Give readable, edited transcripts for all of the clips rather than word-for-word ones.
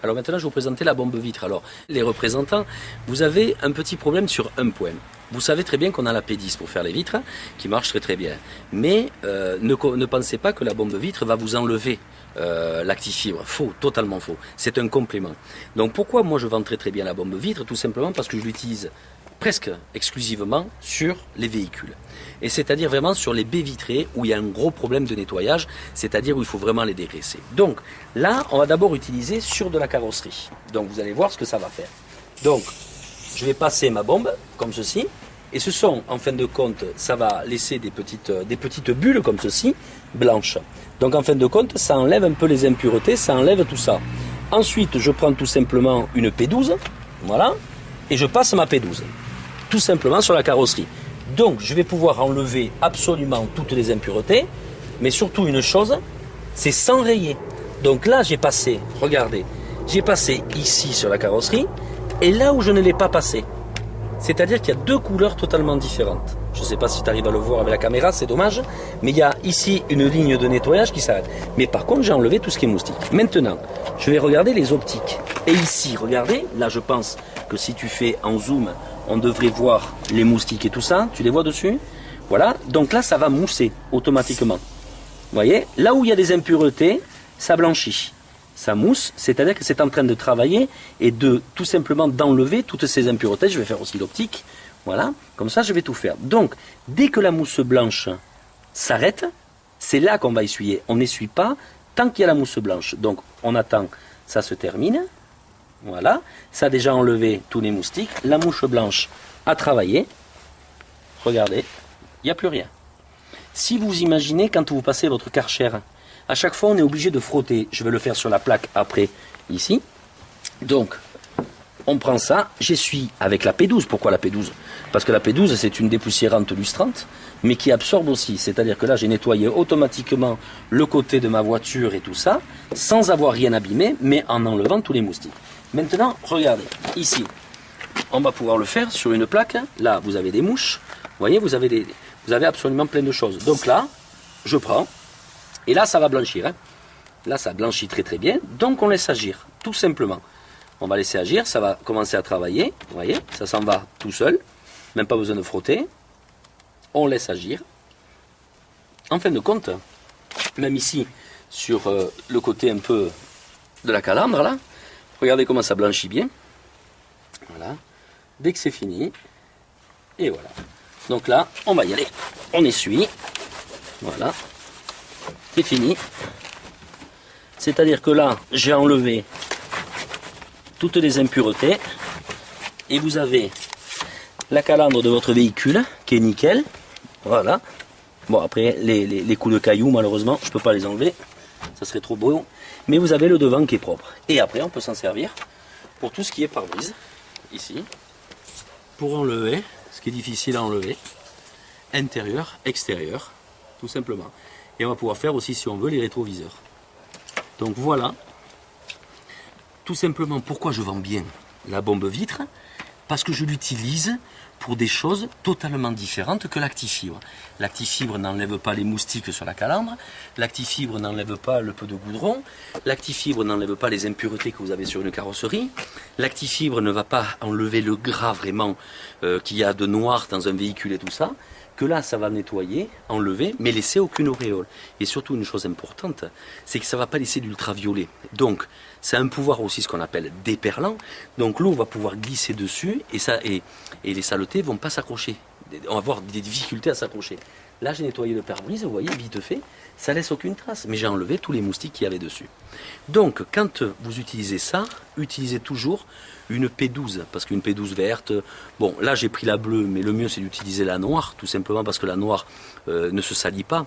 Alors maintenant, je vais vous présenter la bombe vitre. Alors, les représentants, vous avez un petit problème sur un point. Vous savez très bien qu'on a la P10 pour faire les vitres, qui marche très très bien. Mais ne pensez pas que la bombe vitre va vous enlever l'actifibre. Faux, totalement faux. C'est un complément. Donc pourquoi moi je vends très très bien la bombe vitre? Tout simplement parce que je l'utilise presque exclusivement sur les véhicules. Et c'est-à-dire vraiment sur les baies vitrées où il y a un gros problème de nettoyage, c'est-à-dire où il faut vraiment les dégraisser. Donc là, on va d'abord utiliser sur de la carrosserie. Donc vous allez voir ce que ça va faire. Donc je vais passer ma bombe comme ceci. Et ce sont, en fin de compte, ça va laisser des petites bulles comme ceci, blanches. Donc en fin de compte, ça enlève un peu les impuretés, ça enlève tout ça. Ensuite, je prends tout simplement une P12, voilà, et je passe ma P12. Tout simplement sur la carrosserie. Donc je vais pouvoir enlever absolument toutes les impuretés, mais surtout une chose, c'est sans rayer. Donc là j'ai passé, regardez, j'ai passé ici sur la carrosserie, et là où je ne l'ai pas passé. C'est-à-dire qu'il y a deux couleurs totalement différentes. Je ne sais pas si tu arrives à le voir avec la caméra, c'est dommage, mais il y a ici une ligne de nettoyage qui s'arrête. Mais par contre j'ai enlevé tout ce qui est moustique. Maintenant, je vais regarder les optiques. Et ici, regardez, là je pense que si tu fais en zoom, on devrait voir les moustiques et tout ça. Tu les vois dessus? Voilà. Donc là, ça va mousser automatiquement. Vous voyez? Là où il y a des impuretés, ça blanchit. Ça mousse, c'est-à-dire que c'est en train de travailler et de tout simplement d'enlever toutes ces impuretés. Je vais faire aussi l'optique. Voilà. Comme ça, je vais tout faire. Donc, dès que la mousse blanche s'arrête, c'est là qu'on va essuyer. On n'essuie pas tant qu'il y a la mousse blanche. Donc, on attend, ça se termine. Voilà, ça a déjà enlevé tous les moustiques. La mouche blanche a travaillé. Regardez, il n'y a plus rien. Si vous imaginez, quand vous passez votre Karcher, à chaque fois on est obligé de frotter. Je vais le faire sur la plaque après, ici. Donc, on prend ça, j'essuie avec la P12. Pourquoi la P12? Parce que la P12, c'est une dépoussiérante lustrante, mais qui absorbe aussi. C'est-à-dire que là, j'ai nettoyé automatiquement le côté de ma voiture et tout ça, sans avoir rien abîmé, mais en enlevant tous les moustiques. Maintenant, regardez, ici, on va pouvoir le faire sur une plaque. Là, vous avez des mouches. Vous voyez, vous avez absolument plein de choses. Donc là, je prends, et là, ça va blanchir. Hein. Là, ça blanchit très très bien. Donc, on laisse agir, tout simplement. On va laisser agir, ça va commencer à travailler. Vous voyez, ça s'en va tout seul. Même pas besoin de frotter. On laisse agir. En fin de compte, même ici, sur le côté un peu de la calandre, là, regardez comment ça blanchit bien. Voilà. Dès que c'est fini. Et voilà. Donc là, on va y aller. On essuie. Voilà. C'est fini. C'est-à-dire que là, j'ai enlevé toutes les impuretés. Et vous avez la calandre de votre véhicule qui est nickel. Voilà. Bon, après, les coups de cailloux, malheureusement, je ne peux pas les enlever. Ça serait trop beau. Mais vous avez le devant qui est propre. Et après, on peut s'en servir pour tout ce qui est pare-brise. Ici. Pour enlever, ce qui est difficile à enlever. Intérieur, extérieur. Tout simplement. Et on va pouvoir faire aussi, si on veut, les rétroviseurs. Donc voilà. Tout simplement, pourquoi je vends bien la bombe vitre? Parce que je l'utilise pour des choses totalement différentes que l'actifibre. L'actifibre n'enlève pas les moustiques sur la calandre, l'actifibre n'enlève pas le peu de goudron, l'actifibre n'enlève pas les impuretés que vous avez sur une carrosserie, l'actifibre ne va pas enlever le gras vraiment qu'il y a de noir dans un véhicule et tout ça, que là ça va nettoyer, enlever, mais laisser aucune auréole. Et surtout une chose importante, c'est que ça ne va pas laisser d'ultraviolet. Donc, c'est un pouvoir aussi ce qu'on appelle déperlant. Donc l'eau va pouvoir glisser dessus et les saletés vont pas s'accrocher. On va avoir des difficultés à s'accrocher. Là, j'ai nettoyé le pare-brise, vous voyez, vite fait, ça laisse aucune trace. Mais j'ai enlevé tous les moustiques qu'il y avait dessus. Donc, quand vous utilisez ça, utilisez toujours une P12, parce qu'une P12 verte, bon, là j'ai pris la bleue, mais le mieux c'est d'utiliser la noire, tout simplement parce que la noire ne se salit pas.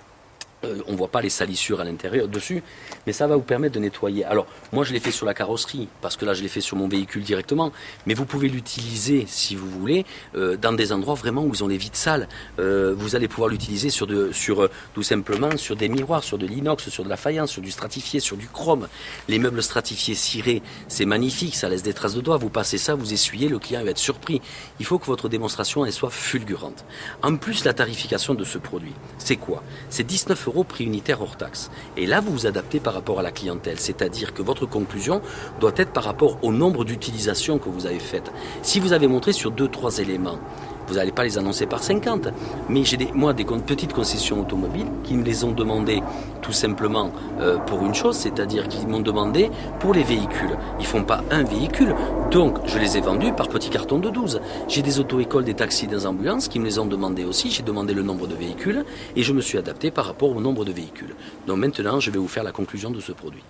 On ne voit pas les salissures à l'intérieur dessus, mais ça va vous permettre de nettoyer. Alors, moi je l'ai fait sur la carrosserie, parce que là je l'ai fait sur mon véhicule directement, mais vous pouvez l'utiliser, si vous voulez, dans des endroits vraiment où ils ont les vitres sales. Vous allez pouvoir l'utiliser tout simplement sur des miroirs, sur de l'inox, sur de la faïence, sur du stratifié, sur du chrome. Les meubles stratifiés cirés, c'est magnifique, ça laisse des traces de doigts. Vous passez ça, vous essuyez, le client va être surpris. Il faut que votre démonstration elle soit fulgurante. En plus, la tarification de ce produit, c'est quoi? C'est 19,90 € prix unitaire hors taxe. Et là, vous vous adaptez par rapport à la clientèle, c'est-à-dire que votre conclusion doit être par rapport au nombre d'utilisations que vous avez faites. Si vous avez montré sur 2-3 éléments, vous n'allez pas les annoncer par 50. Mais j'ai des petites concessions automobiles qui me les ont demandées tout simplement pour une chose, c'est-à-dire qu'ils m'ont demandé pour les véhicules. Ils ne font pas un véhicule, donc je les ai vendus par petits cartons de 12. J'ai des auto-écoles, des taxis, des ambulances qui me les ont demandé aussi. J'ai demandé le nombre de véhicules et je me suis adapté par rapport au nombre de véhicules. Donc maintenant, je vais vous faire la conclusion de ce produit.